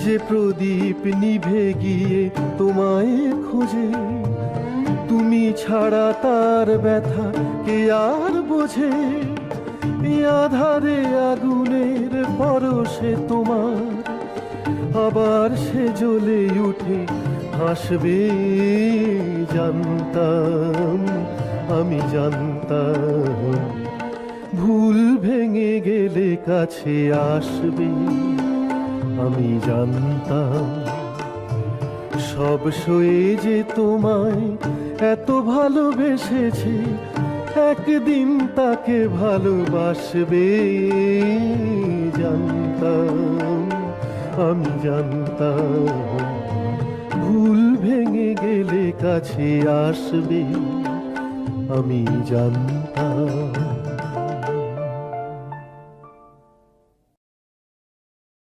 যে প্রদীপ নিভে গিয়ে তোমায় খোঁজে, তুমি ছাড়া তার ব্যথা কে আর বোঝে। এই আধারে আগুনের পরশে তোমার আবার সে জ্বলে উঠে হাসবে। জানতাম, আমি জানতাম, ভুল ভেঙে গেলে কাছে আসবে। আমি জানতাম, সব সয়ে যে তোমায় এত ভালোবেসেছি, একদিন তাকে ভালোবাসবে। জানতাম, আমি জানতাম, ভুল ভেঙে গেলে কাছে আসবে। আমি জানতাম।